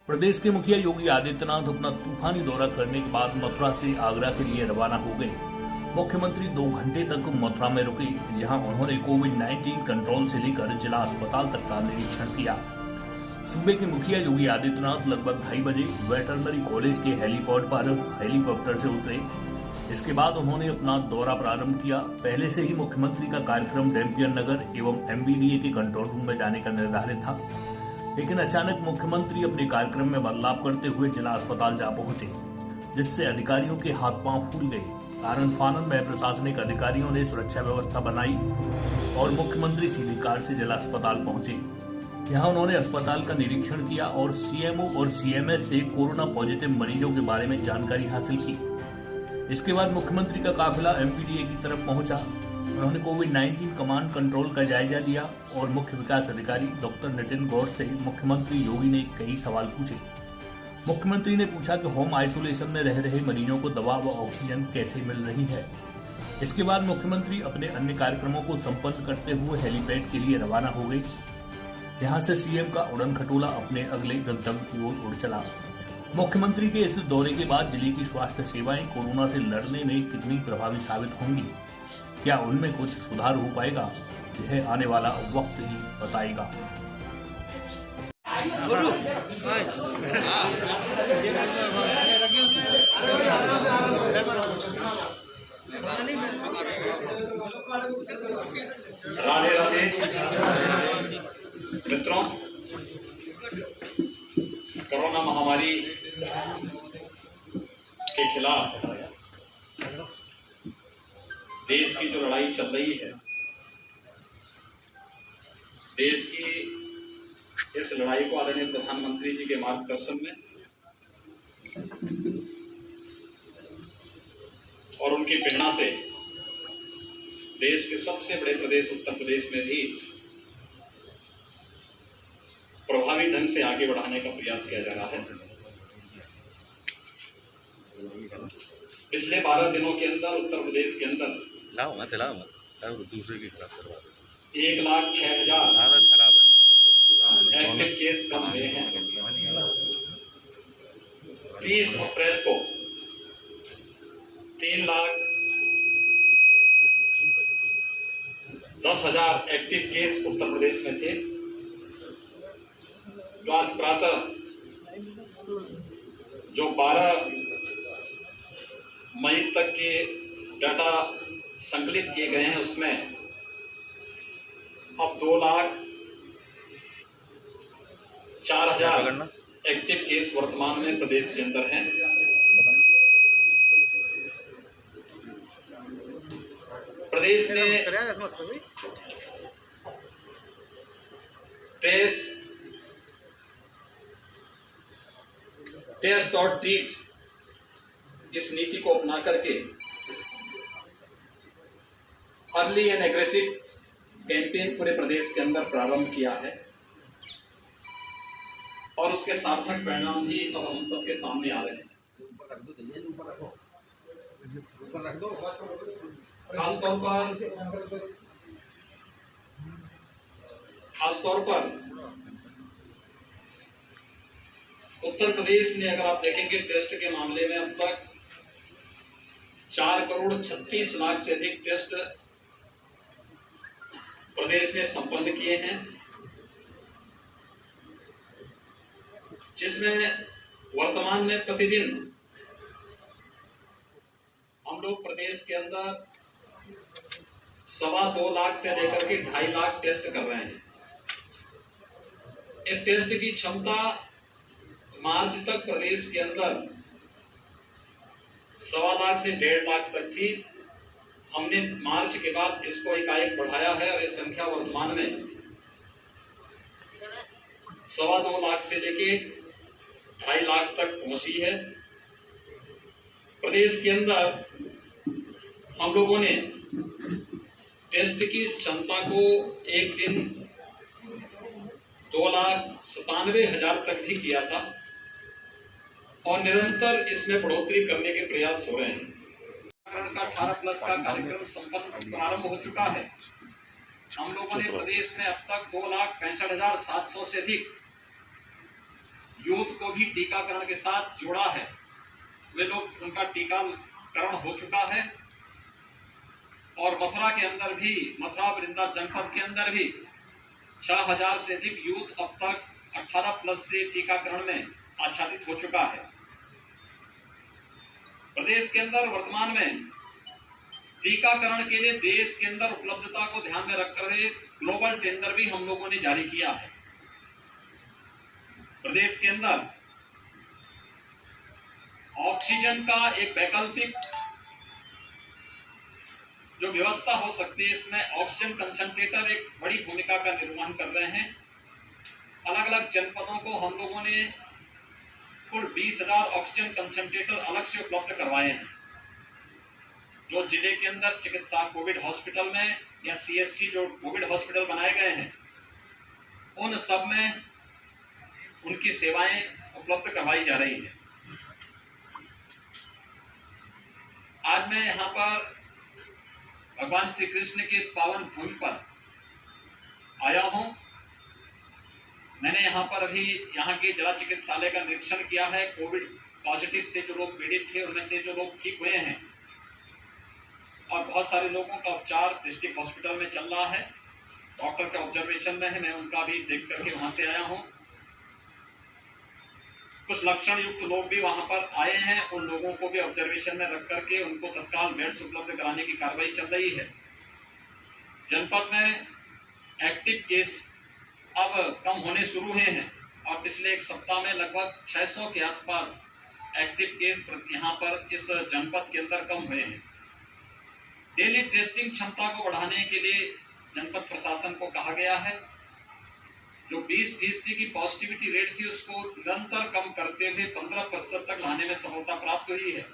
प्रदेश के मुखिया योगी आदित्यनाथ अपना तूफानी दौरा करने के बाद मथुरा से आगरा के लिए रवाना हो गए। मुख्यमंत्री 2 घंटे तक मथुरा में रुके, जहां उन्होंने कोविड-19 कंट्रोल से लेकर जिला अस्पताल तक का निरीक्षण किया। सूबे के मुखिया योगी आदित्यनाथ लगभग 2:30 बजे वेटरनरी कॉलेज के हेलीपैड पर हेलीकॉप्टर से उतरे। इसके बाद उन्होंने अपना दौरा प्रारंभ किया। पहले से ही मुख्यमंत्री का कार्यक्रम डैम्पियर नगर एवं MBDA के कंट्रोल रूम में जाने का निर्धारित था, लेकिन अचानक मुख्यमंत्री अपने कार्यक्रम में बदलाव करते हुए जिला अस्पताल जा पहुंचे, जिससे अधिकारियों के हाथ पांव फूल गए। आनन फानन में प्रशासनिक अधिकारियों ने सुरक्षा व्यवस्था बनाई और मुख्यमंत्री सीधी कार से जिला अस्पताल पहुंचे। यहां उन्होंने अस्पताल का निरीक्षण किया और CMO और CMS से कोरोना पॉजिटिव मरीजों के बारे में जानकारी हासिल की। इसके बाद मुख्यमंत्री का काफिला MBDA की तरफ पहुंचा। उन्होंने कोविड-19 कमांड कंट्रोल का जायजा लिया और मुख्य विकास अधिकारी डॉक्टर नितिन गौड़ से मुख्यमंत्री योगी ने कई सवाल पूछे। मुख्यमंत्री ने पूछा कि होम आइसोलेशन में रह रहे मरीजों को दवा व ऑक्सीजन कैसे मिल रही है। इसके बाद मुख्यमंत्री अपने अन्य कार्यक्रमों को संपन्न करते हुए हेलीपैड के लिए रवाना हो गए। यहाँ से CM का उड़न खटोला अपने अगले गंतव्य की ओर उड़ चला। मुख्यमंत्री के इस दौरे के बाद जिले की स्वास्थ्य सेवाएं कोरोना से लड़ने में कितनी प्रभावी साबित होंगी, क्या उनमें कुछ सुधार हो पाएगा, यह आने वाला वक्त ही बताएगा। राधे राधे मित्रों, कोरोना महामारी के खिलाफ देश की जो लड़ाई चल रही है, देश की इस लड़ाई को आदरणीय प्रधानमंत्री जी के मार्गदर्शन में और उनकी प्रेरणा से देश के सबसे बड़े प्रदेश उत्तर प्रदेश में भी प्रभावी ढंग से आगे बढ़ाने का प्रयास किया जा रहा है। पिछले 12 दिनों के अंदर उत्तर प्रदेश के अंदर 1,06,000 एक्टिव केस कम हुए हैं। 30 अप्रैल को 3,10,000 एक्टिव केस उत्तर प्रदेश में थे, जो आज प्रातः जो 12 मई तक के डाटा संकलित किए गए हैं, उसमें अब 2,04,000 एक्टिव केस वर्तमान में प्रदेश के अंदर हैं। प्रदेश में टेस्ट और ट्रीट इस नीति को अपना करके अर्ली एंड एग्रेसिव कैंपेन पूरे प्रदेश के अंदर प्रारंभ किया है और उसके सार्थक परिणाम भी अब हम सबके सामने आ रहे हैं। खासतौर पर उत्तर प्रदेश ने, अगर आप देखेंगे टेस्ट के मामले में, अब तक 4,36,00,000 से अधिक टेस्ट प्रदेश ने संपन्न किए हैं, जिसमें वर्तमान में प्रतिदिन हम लोग प्रदेश के अंदर 2.25 लाख से लेकर के 2.5 लाख टेस्ट कर रहे हैं। एक टेस्ट की क्षमता मार्च तक प्रदेश के अंदर 2.25 लाख से 1.5 लाख तक थी। हमने मार्च के बाद इसको एकाएक बढ़ाया है और ये संख्या वर्तमान में 2.25 लाख से लेके 2.5 लाख तक पहुंची है। प्रदेश के अंदर हम लोगों ने टेस्ट की क्षमता को एक दिन 2,97,000 तक भी किया था और निरंतर इसमें बढ़ोतरी करने के प्रयास हो रहे हैं। का 18+ का कार्यक्रम संपन्न प्रारंभ हो चुका है। हम लोगों ने प्रदेश में अब तक 2,65,700 से अधिक यूथ को भी टीकाकरण के साथ जोड़ा है, वे लोग उनका टीकाकरण हो चुका है। और मथुरा के अंदर भी, मथुरा वृंदावन जनपद के अंदर भी 6000 से अधिक यूथ अब तक 18+ से टीकाकरण में आच्छादित हो चुका है। प्रदेश के अंदर वर्तमान में टीकाकरण के लिए देश के अंदर उपलब्धता को ध्यान में रखकर ग्लोबल टेंडर भी हम लोगों ने जारी किया है। प्रदेश के अंदर ऑक्सीजन का एक वैकल्पिक जो व्यवस्था हो सकती है, इसमें ऑक्सीजन कंसंट्रेटर एक बड़ी भूमिका का निर्वहन कर रहे हैं। अलग अलग जनपदों को हम लोगों ने कुल 20,000 ऑक्सीजन कंसंट्रेटर अलग से उपलब्ध करवाए हैं। जो जिले के अंदर चिकित्सा कोविड हॉस्पिटल में या सीएससी जो कोविड हॉस्पिटल बनाए गए हैं, उन सब में उनकी सेवाएं उपलब्ध करवाई जा रही हैं। आज मैं यहाँ पर भगवान श्री कृष्ण की इस पावन भूमि पर आया हूँ। मैंने यहाँ पर अभी यहाँ के जिला चिकित्सालय का निरीक्षण किया है। कोविड पॉजिटिव से जो लोग पीड़ित थे, उनमें से जो लोग ठीक हुए हैं और बहुत सारे लोगों का उपचार डिस्ट्रिक्ट हॉस्पिटल में चल रहा है, डॉक्टर के ऑब्जर्वेशन में है। मैं उनका भी देख करके वहां से आया हूँ। कुछ लक्षण युक्त लोग भी वहां पर आए हैं, उन लोगों को भी ऑब्जर्वेशन में रख करके उनको तत्काल बेड्स उपलब्ध कराने की कार्रवाई चल रही है। जनपद में एक्टिव केस अब कम होने शुरू हुए हैं और पिछले एक सप्ताह में लगभग 600 के आसपास एक्टिव केस यहाँ पर इस जनपद के अंदर कम हुए हैं। डेली टेस्टिंग क्षमता को बढ़ाने के लिए जनपद प्रशासन को कहा गया है। जो 20% की पॉजिटिविटी रेट थी, उसको निरंतर कम करते हुए 15% तक लाने में सफलता प्राप्त हुई है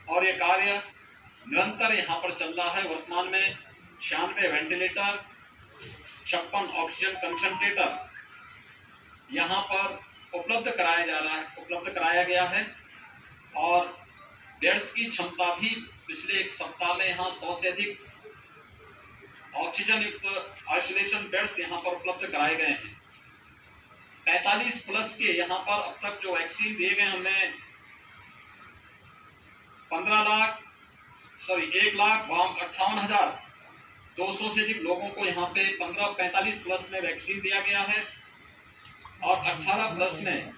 और ये कार्य निरंतर यहाँ पर चल रहा है। वर्तमान में 96 वेंटिलेटर, 56 ऑक्सीजन कंसंट्रेटर यहाँ पर उपलब्ध कराया गया है और बेड्स की क्षमता भी पिछले एक सप्ताह में यहाँ 100 से अधिक ऑक्सीजन युक्त आइसोलेशन बेड्स यहाँ पर उपलब्ध कराए गए हैं। 45+ के यहाँ पर अब तक जो वैक्सीन दिए गए, हमें 1,58,200 से अधिक लोगों को यहाँ पे 45+ में वैक्सीन दिया गया है और 18+ में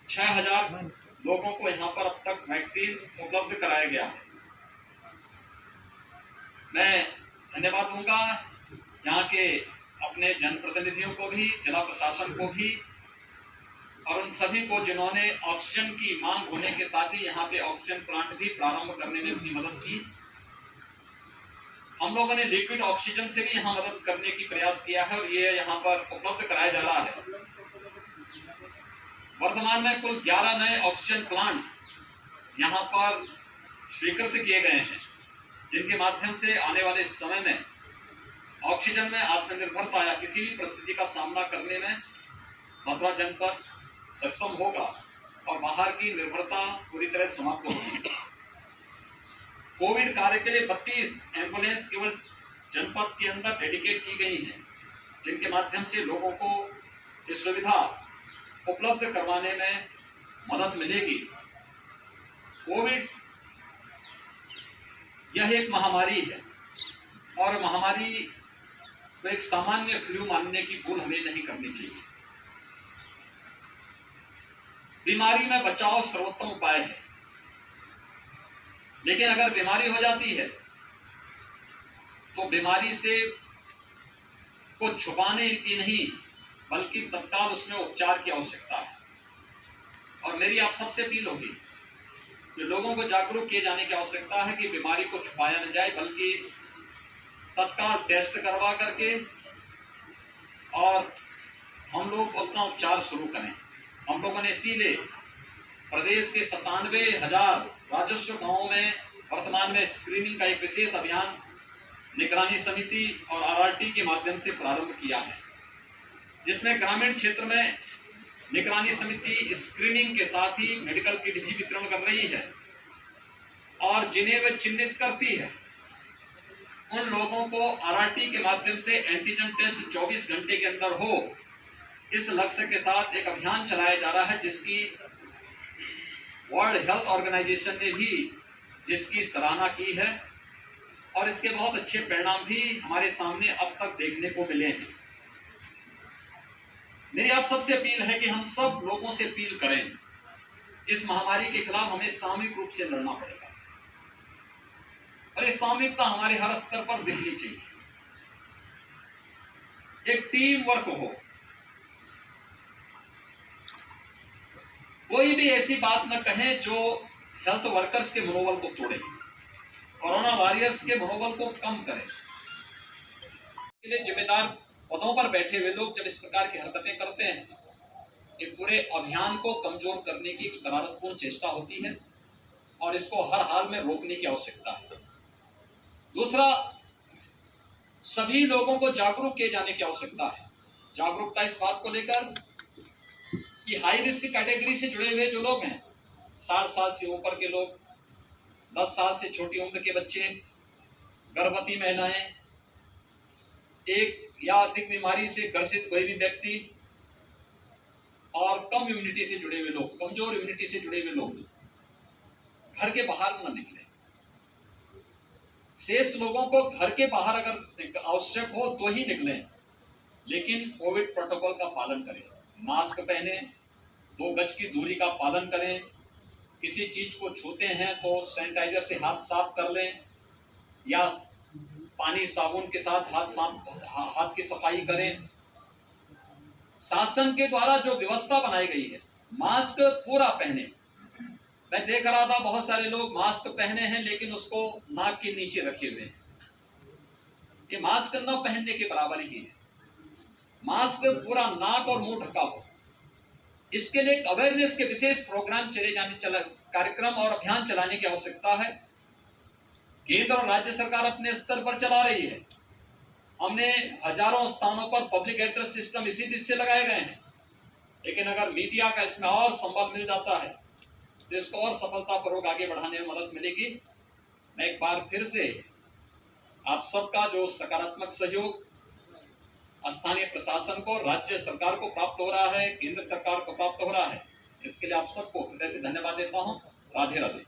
6,000 लोगों को यहाँ पर अब तक वैक्सीन उपलब्ध कराया गया है। मैं धन्यवाद दूंगा यहाँ के अपने जनप्रतिनिधियों को भी, जिला प्रशासन को भी और उन सभी को जिन्होंने ऑक्सीजन की मांग होने के साथ ही यहाँ पे ऑक्सीजन प्लांट भी प्रारंभ करने में अपनी मदद की। हम लोगों ने लिक्विड ऑक्सीजन से भी यहाँ मदद करने की प्रयास किया है और ये यहाँ पर उपलब्ध कराया जा रहा है। वर्तमान में कुल 11 नए ऑक्सीजन प्लांट यहाँ पर स्वीकृत किए गए हैं, जिनके माध्यम से आने वाले समय में ऑक्सीजन में आत्मनिर्भरता या किसी भी परिस्थिति का सामना करने में मथुरा जनपद सक्षम होगा और बाहर की निर्भरता पूरी तरह समाप्त होगी। कोविड कार्य के लिए 32 एम्बुलेंस केवल जनपद के अंदर डेडिकेट की गई हैं, जिनके माध्यम से लोगों को ये सुविधा उपलब्ध करवाने में मदद मिलेगी। कोविड यह एक महामारी है और महामारी को एक सामान्य फ्लू मानने की भूल हमें नहीं करनी चाहिए। बीमारी में बचाव सर्वोत्तम उपाय है, लेकिन अगर बीमारी हो जाती है तो बीमारी से को छुपाने की नहीं बल्कि तत्काल उसमें उपचार की आवश्यकता है। और मेरी आप सबसे अपील होगी कि लोगों को जागरूक किए जाने की आवश्यकता है कि बीमारी को छुपाया न जाए, बल्कि तत्काल टेस्ट करवा करके और हम लोग अपना उपचार शुरू करें। हम लोगों ने इसीलिए प्रदेश के 97,000 राजस्व गांवों में वर्तमान में स्क्रीनिंग का एक विशेष अभियान निगरानी समिति और आरआरटी के माध्यम से प्रारंभ किया है, जिसमें ग्रामीण क्षेत्र में निगरानी समिति स्क्रीनिंग के साथ ही मेडिकल किट भी वितरण कर रही है और जिन्हें वे चिन्हित करती है उन लोगों को आरआरटी के माध्यम से एंटीजन टेस्ट 24 घंटे के अंदर हो इस लक्ष्य के साथ एक अभियान चलाया जा रहा है जिसकी वर्ल्ड हेल्थ ऑर्गेनाइजेशन ने भी जिसकी सराहना की है और इसके बहुत अच्छे परिणाम भी हमारे सामने अब तक देखने को मिले हैं। मेरी आप सबसे अपील है कि हम सब लोगों से अपील करें, इस महामारी के खिलाफ हमें सामूहिक रूप से लड़ना पड़ेगा और ये सामूहिकता हमारे हर स्तर पर दिखनी चाहिए। एक टीम वर्क हो, कोई भी ऐसी बात न कहें जो हेल्थ वर्कर्स के मनोबल को तोड़े, कोरोना वॉरियर्स के मनोबल को कम करे। इसके लिए जिम्मेदार पदों पर बैठे हुए लोग जब इस प्रकार की हरकतें करते हैं, ये पूरे अभियान को कमजोर करने की एक शरारतपूर्ण चेष्टा होती है और इसको हर हाल में रोकने की आवश्यकता है। दूसरा, सभी लोगों को जागरूक किए जाने की आवश्यकता है। जागरूकता इस बात को लेकर कि हाई रिस्क कैटेगरी से जुड़े हुए जो लोग हैं, 60 साल से ऊपर के लोग, 10 साल से छोटी उम्र के बच्चे, गर्भवती महिलाएं, एक या अधिक बीमारी से ग्रसित कोई भी व्यक्ति और कम इम्यूनिटी से जुड़े हुए लोग, कमजोर इम्यूनिटी से जुड़े हुए लोग घर के बाहर न निकले। शेष लोगों को घर के बाहर अगर आवश्यक हो तो ही निकलें, लेकिन कोविड प्रोटोकॉल का पालन करें, मास्क पहने, 2 गज की दूरी का पालन करें, किसी चीज को छूते हैं तो सैनिटाइजर से हाथ साफ कर लें या पानी साबुन के साथ हाथ की सफाई करें। शासन के द्वारा जो व्यवस्था बनाई गई है, मास्क पूरा पहने। मैं देख रहा था बहुत सारे लोग मास्क पहने हैं लेकिन उसको नाक के नीचे रखे हुए हैं। ये मास्क न पहनने के बराबर ही है। मास्क पूरा नाक और मुंह ढका हो। इसके लिए अवेयरनेस के विशेष प्रोग्राम कार्यक्रम और अभियान चलाने की आवश्यकता है। केंद्र और राज्य सरकार अपने स्तर पर चला रही है। हमने हजारों स्थानों पर पब्लिक एड्रेस सिस्टम इसी दिशा से लगाए गए हैं, लेकिन अगर मीडिया का इसमें और संबल मिल जाता है तो इसको और सफलतापूर्वक आगे बढ़ाने में मदद मिलेगी। मैं एक बार फिर से आप सबका जो सकारात्मक सहयोग स्थानीय प्रशासन को, राज्य सरकार को प्राप्त हो रहा है, केंद्र सरकार को प्राप्त हो रहा है, इसके लिए आप सबको हृदय से धन्यवाद देता हूँ। राधे राधे।